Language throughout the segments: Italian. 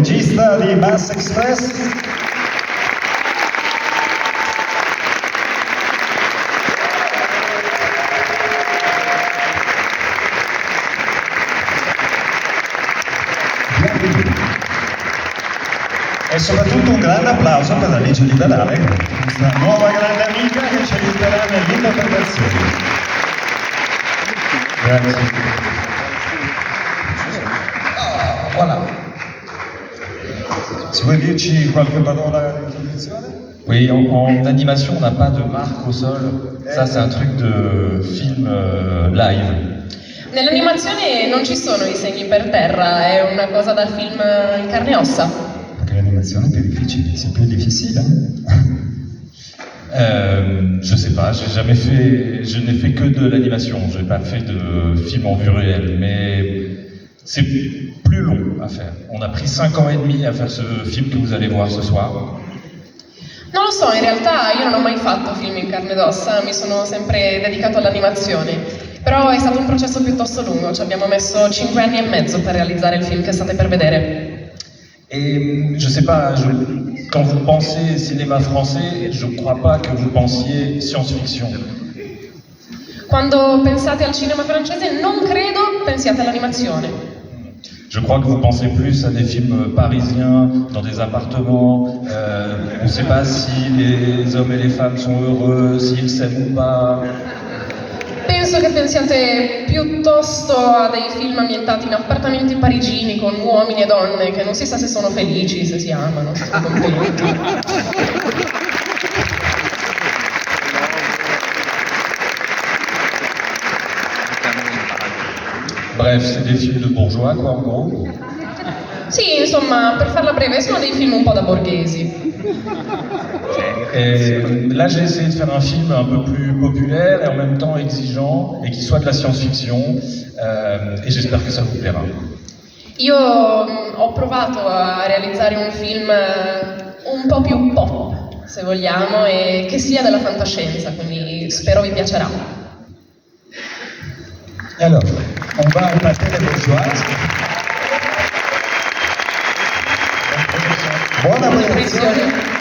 regista di Mass Express. E soprattutto un grande applauso per Alice Liberale, questa nuova grande amica che ci aiuterà nell'interpretazione. Grazie. Voilà. Si vuoi dirci qualche parola di introduzione? Oui, en animation, on n'a pas de marque au sol. Ça, c'est un truc de film live. Nell'animazione non ci sono i segni per terra, è una cosa da film in carne e ossa. Perché l'animazione è più difficile, c'est plus difficile. Je sais pas, je n'ai fait que de l'animation, je n'ai pas fait de film en vue réelle, mais c'est plus long à faire. On a pris 5 ans et demi à faire ce film que vous allez voir ce soir. Non lo so, in realtà io non ho mai fatto film in carne ed ossa, mi sono sempre dedicato all'animazione, però è stato un processo piuttosto lungo, ci abbiamo messo 5 anni e mezzo per realizzare il film che state per vedere. Et je sais pas, quand vous pensez cinéma français, je crois pas que vous pensiez science-fiction. Quando pensate al cinema francese non credo pensiate all'animazione. Je crois que vous pensez plus à des films parisiens, dans des appartements, on ne sait pas si les hommes et les femmes sont heureux, s'ils s'aiment ou pas. Penso che pensiate piuttosto a dei film ambientati in appartamenti parigini con uomini e donne che non si sa se sono felici, se si amano, se sono contenti. Bref, c'est des films de bourgeois, quoi, en gros. Sì, insomma, per farla breve, sono dei film un po' da borghesi. Et là, j'ai essayé de faire un film un peu plus populaire et en même temps exigeant et qui soit de la science-fiction. Et j'espère que ça vous plaira. Io ho provato a realizzare un film un po' più pop, se vogliamo, e che sia della fantascienza, quindi spero vi piacerà. Alors, on va épater les bourgeoises. Buona produzione.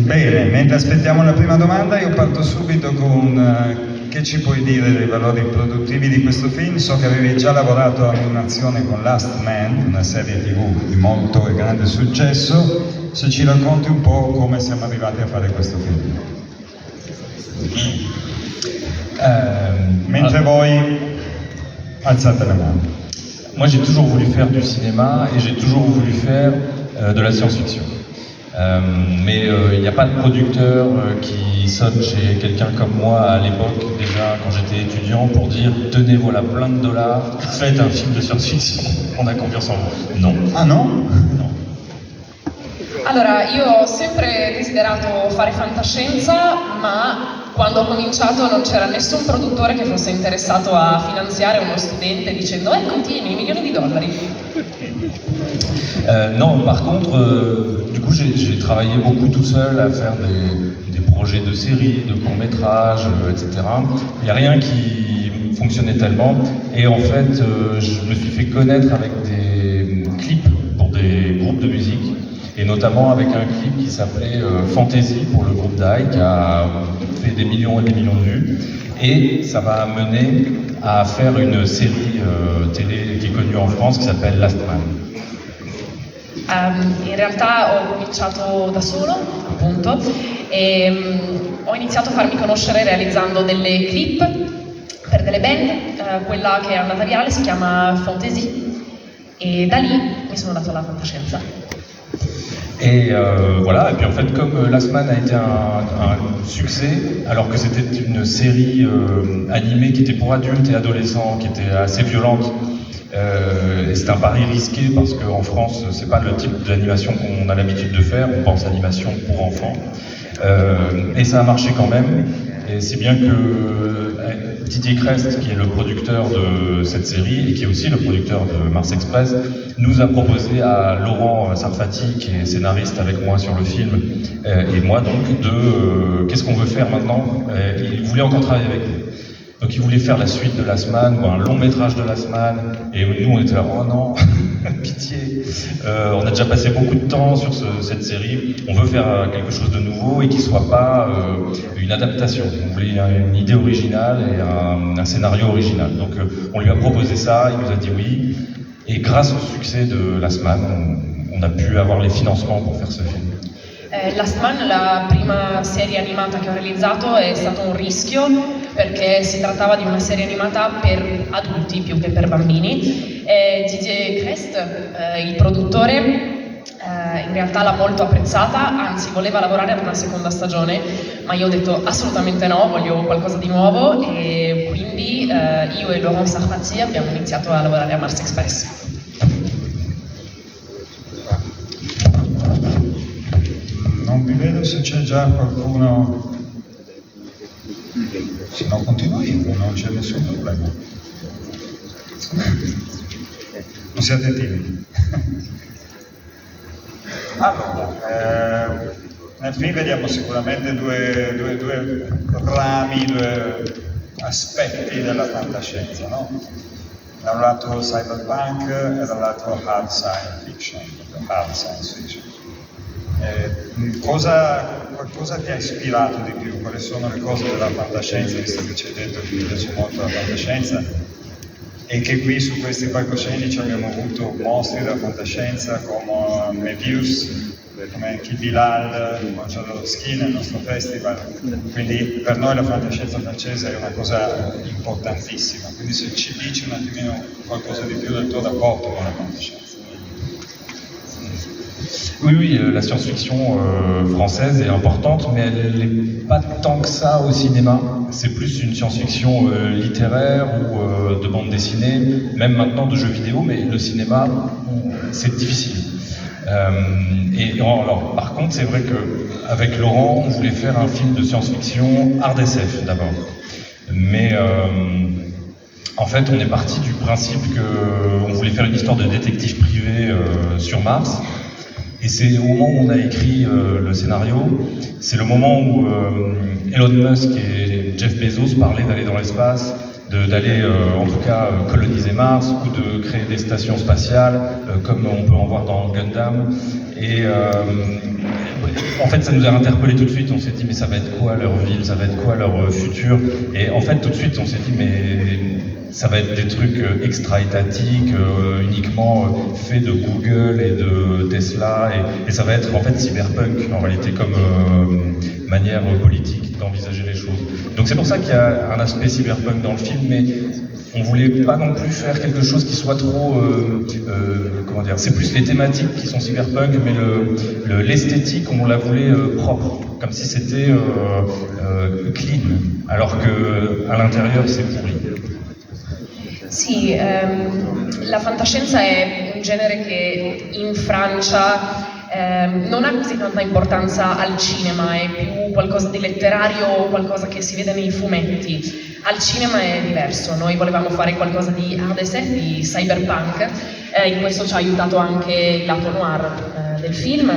Bene, mentre aspettiamo la prima domanda io parto subito con che ci puoi dire dei valori produttivi di questo film? So che avevi già lavorato a un'azione con Last Man, una serie TV di molto e grande successo, se ci racconti un po' come siamo arrivati a fare questo film. Mentre voi alzate la mano. Moi, j'ai toujours voulu faire du cinéma et j'ai toujours voulu faire de la science-fiction. Mais il n'y a pas de producteur qui sonne chez quelqu'un comme moi à l'époque, déjà quand j'étais étudiant, pour dire « Tenez, voilà plein de dollars, faites un film de science-fiction, on a confiance en vous ». Non. Ah no? Non. Allora, io ho sempre desiderato fare fantascienza, ma quando ho cominciato non c'era nessun produttore che fosse interessato a finanziare uno studente dicendo ecco, tieni, milioni di dollari. Non, par contre, du coup, j'ai travaillé beaucoup tout seul à faire des projets de séries, de courts-métrages, etc. Il n'y a rien qui fonctionnait tellement. Et en fait, je me suis fait connaître avec des clips pour des groupes de musique. Et notamment avec un clip qui s'appelait Fantasy pour le groupe DAI, qui a fait des millions et des millions de vues. Et ça m'a amené à faire une série télé qui est connue en France qui s'appelle Last Man. In realtà ho cominciato da solo, appunto, e ho iniziato a farmi conoscere realizzando delle clip per delle band, quella che è andata virale si chiama Fantasy, e da lì mi sono dato alla fantascienza. Et voilà, et puis en fait comme Last Man a été un succès, alors que c'était une série animée qui était pour adultes et adolescents, qui était assez violente, Et c'est un pari risqué parce qu'en France, c'est pas le type d'animation qu'on a l'habitude de faire, on pense animation pour enfants. Et ça a marché quand même, et c'est bien que Didier Crest, qui est le producteur de cette série et qui est aussi le producteur de Mars Express, nous a proposé à Laurent Sarfati, qui est scénariste avec moi sur le film, et moi donc, de qu'est-ce qu'on veut faire maintenant. Il voulait encore travailler avec nous. Donc il voulait faire la suite de Last Man, ou un long métrage de Last Man, et nous on était là, oh non, pitié, on a déjà passé beaucoup de temps sur cette série, on veut faire quelque chose de nouveau et qui soit pas une adaptation. On voulait une idée originale et un scénario original. Donc on lui a proposé ça, il nous a dit oui, et grâce au succès de Last Man, on a pu avoir les financements pour faire ce film. Last Man, la prima serie animata che ho realizzato, è stato un rischio perché si trattava di una serie animata per adulti più che per bambini. Didier Crest, il produttore, in realtà l'ha molto apprezzata, anzi voleva lavorare ad una seconda stagione, ma io ho detto assolutamente no, voglio qualcosa di nuovo, e quindi io e Laurent Sarfati abbiamo iniziato a lavorare a Mars Express. Non vi vedo se c'è già qualcuno, se no continuo io, non c'è nessun problema. Non siate timidi. Allora, nel film vediamo sicuramente due rami, due aspetti della fantascienza, no? Da un lato cyberpunk e dal lato hard science fiction. Cosa ti ha ispirato di più? Quali sono le cose della fantascienza, visto che ci hai detto che ti piace molto la fantascienza, e che qui su questi palcoscenici abbiamo avuto mostri della fantascienza come Mebius, come Kill Bilal, come Jodorowsky nel nostro festival, quindi per noi la fantascienza francese è una cosa importantissima, quindi se ci dici un attimino qualcosa di più del tuo rapporto con la fantascienza. Oui, la science-fiction française est importante, mais elle n'est pas tant que ça au cinéma. C'est plus une science-fiction littéraire ou de bande dessinée, même maintenant de jeux vidéo, mais le cinéma, c'est difficile. Alors, par contre, c'est vrai qu'avec Laurent, on voulait faire un film de science-fiction hard SF d'abord. Mais en fait, on est parti du principe qu'on voulait faire une histoire de détective privé sur Mars. Et c'est au moment où on a écrit le scénario, c'est le moment où Elon Musk et Jeff Bezos parlaient d'aller dans l'espace, d'aller en tout cas coloniser Mars ou de créer des stations spatiales comme on peut en voir dans Gundam. Et en fait ça nous a interpellés tout de suite, on s'est dit mais ça va être quoi leur ville, ça va être quoi leur futur. Et en fait tout de suite on s'est dit mais ça va être des trucs extra-étatiques, uniquement faits de Google et de Tesla, et ça va être en fait cyberpunk en réalité comme manière politique d'envisager les choses. Donc c'est pour ça qu'il y a un aspect cyberpunk dans le film, mais on voulait pas non plus faire quelque chose qui soit trop, comment dire, c'est plus les thématiques qui sont cyberpunk, mais l'esthétique on la voulait propre, comme si c'était clean, alors que à l'intérieur c'est pourri. Sì, la fantascienza è un genere che in Francia non ha così tanta importanza al cinema, è più qualcosa di letterario, qualcosa che si vede nei fumetti. Al cinema è diverso, noi volevamo fare qualcosa di hard SF, di cyberpunk, in questo ci ha aiutato anche il lato noir del film.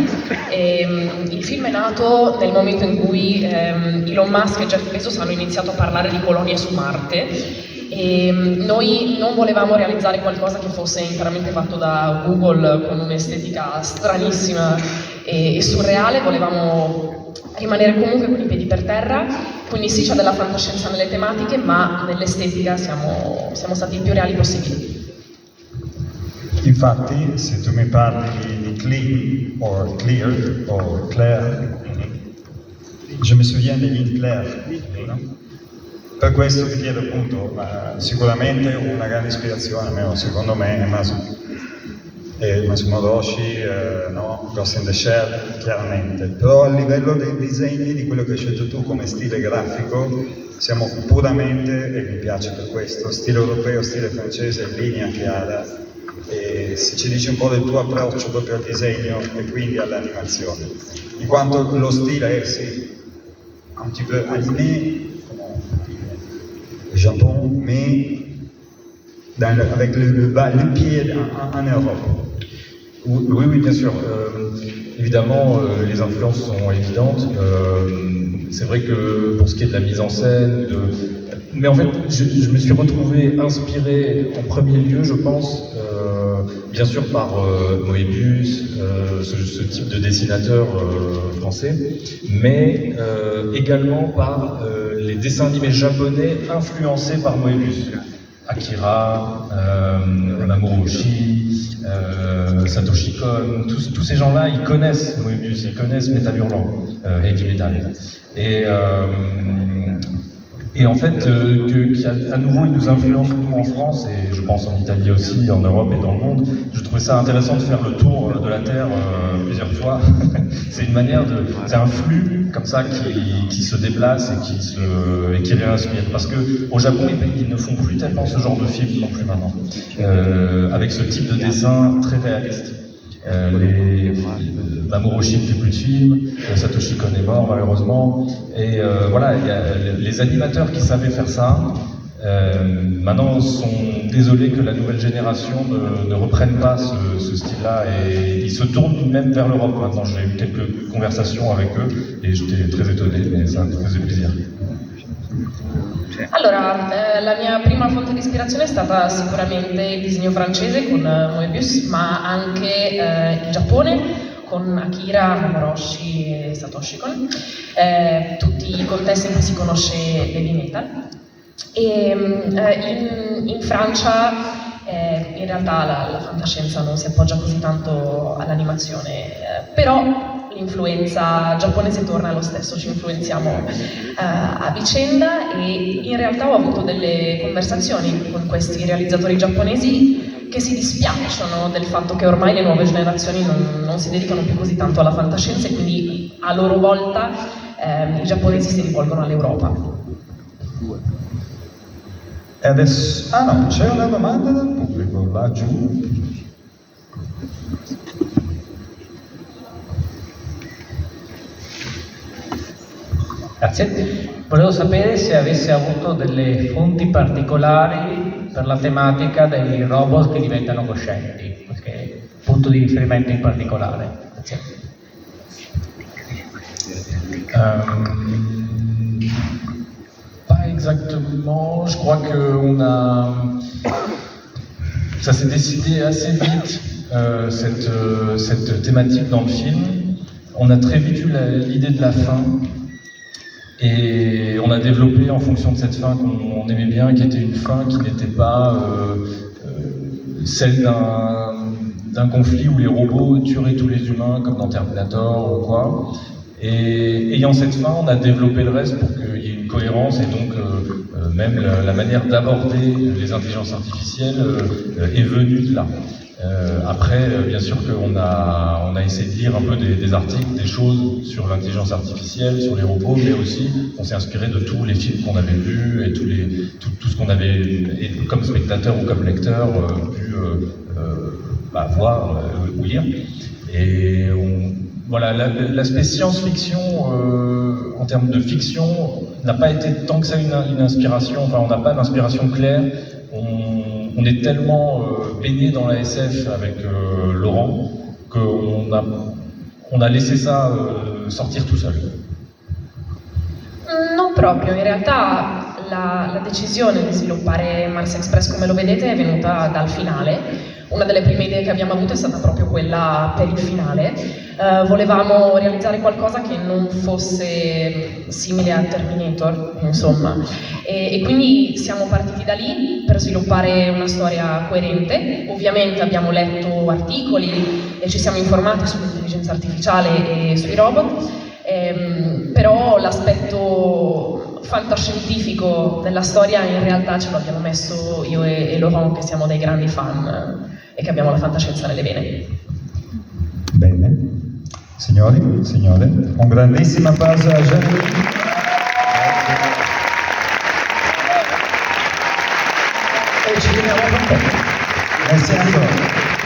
Il film è nato nel momento in cui Elon Musk e Jeff Bezos hanno iniziato a parlare di colonie su Marte. E noi non volevamo realizzare qualcosa che fosse interamente fatto da Google con un'estetica stranissima e surreale, volevamo rimanere comunque con i piedi per terra, quindi sì c'è della fantascienza nelle tematiche, ma nell'estetica siamo stati il più reali possibili. Infatti, se tu mi parli di clean o clear o clair, je me souviens de Lynn Clair, no? Per questo ti chiedo appunto, sicuramente una grande ispirazione, almeno secondo me, Matsumoto Oshii, no? Ghost in the Shell, chiaramente. Però a livello dei disegni, di quello che hai scelto tu come stile grafico, siamo puramente, e mi piace per questo, stile europeo, stile francese, linea chiara, e se ci dici un po' del tuo approccio proprio al disegno e quindi all'animazione. In quanto lo stile è, sì, un petit peu animé, Japon, mais avec le pied en Europe. Oui, oui, bien sûr. Évidemment, les influences sont évidentes. C'est vrai que pour ce qui est de la mise en scène, mais en fait, je me suis retrouvé inspiré en premier lieu, je pense, bien sûr par Moebius, ce type de dessinateur français, mais également par les dessins animés japonais influencés par Moebius. Akira, Mamoru Oshii, Satoshi Kon, tous ces gens-là, ils connaissent Moebius, ils connaissent Metal Hurlant, Heavy Metal. Et en fait, qu'à nouveau, ils nous influencent nous en France, et je pense en Italie aussi, en Europe et dans le monde. Je trouvais ça intéressant de faire le tour de la Terre plusieurs fois. C'est une manière c'est un flux comme ça qui se déplace et qui réinspire. Parce que au Japon, ils ne font plus tellement ce genre de film non plus maintenant, avec ce type de dessin très réaliste. Mamoru Oshii ne fait plus de films, Satoshi Kon est mort malheureusement, et voilà, il y a les animateurs qui savaient faire ça, maintenant sont désolés que la nouvelle génération ne reprenne pas ce style-là, et ils se tournent même vers l'Europe maintenant. J'ai eu quelques conversations avec eux et j'étais très étonné, mais ça me faisait plaisir. Allora, la mia prima fonte di ispirazione è stata sicuramente il disegno francese con Moebius, ma anche il Giappone con Akira, Mamoru Oshii e Satoshi Kon, tutti i contesti in cui si conosce l'heavy metal. E in Francia in realtà la fantascienza non si appoggia così tanto all'animazione, però l'influenza giapponese torna lo stesso, ci influenziamo a vicenda, e in realtà ho avuto delle conversazioni con questi realizzatori giapponesi che si dispiacciono del fatto che ormai le nuove generazioni non si dedicano più così tanto alla fantascienza, e quindi a loro volta i giapponesi si rivolgono all'Europa. E adesso, no, c'è una domanda dal pubblico, là giù. Grazie. Volevo sapere se avesse avuto delle fonti particolari per la tematica dei robot che diventano coscienti, qualche punto di riferimento in particolare. Grazie. Pas exactement, je crois que ça s'est décidé assez vite, cette thématique dans le film. On a très vite eu l'idée de la fin, et on a développé en fonction de cette fin qu'on aimait bien, qui était une fin qui n'était pas celle d'un conflit où les robots tueraient tous les humains comme dans Terminator ou quoi. Et ayant cette fin, on a développé le reste pour qu'il y ait une cohérence, et donc même la manière d'aborder les intelligences artificielles est venue de là. Après, bien sûr qu'on a essayé de lire un peu des articles, des choses sur l'intelligence artificielle, sur les robots, mais aussi on s'est inspiré de tous les films qu'on avait vus et tout ce qu'on avait, comme spectateur ou comme lecteur, pu voir ou lire. Et voilà, l'aspect science-fiction en termes de fiction n'a pas été tant que ça une inspiration, enfin on n'a pas d'inspiration claire. On est tellement baigné dans la SF avec Laurent qu'on a laissé ça sortir tout seul. Non proprio, in realtà la decisione di sviluppare Mars Express come lo vedete è venuta dal finale. Una delle prime idee che abbiamo avuto è stata proprio quella per il finale. Volevamo realizzare qualcosa che non fosse simile a Terminator, insomma, e quindi siamo partiti da lì per sviluppare una storia coerente. Ovviamente abbiamo letto articoli e ci siamo informati sull'intelligenza artificiale e sui robot, però l'aspetto fantascientifico della storia in realtà ce lo abbiamo messo io e Laurent, che siamo dei grandi fan, e che abbiamo la fantascienza nelle vene. Bene. Signori, signore, un grandissimo applauso a Jean-Louis. E ci vediamo con te. Grazie ancora.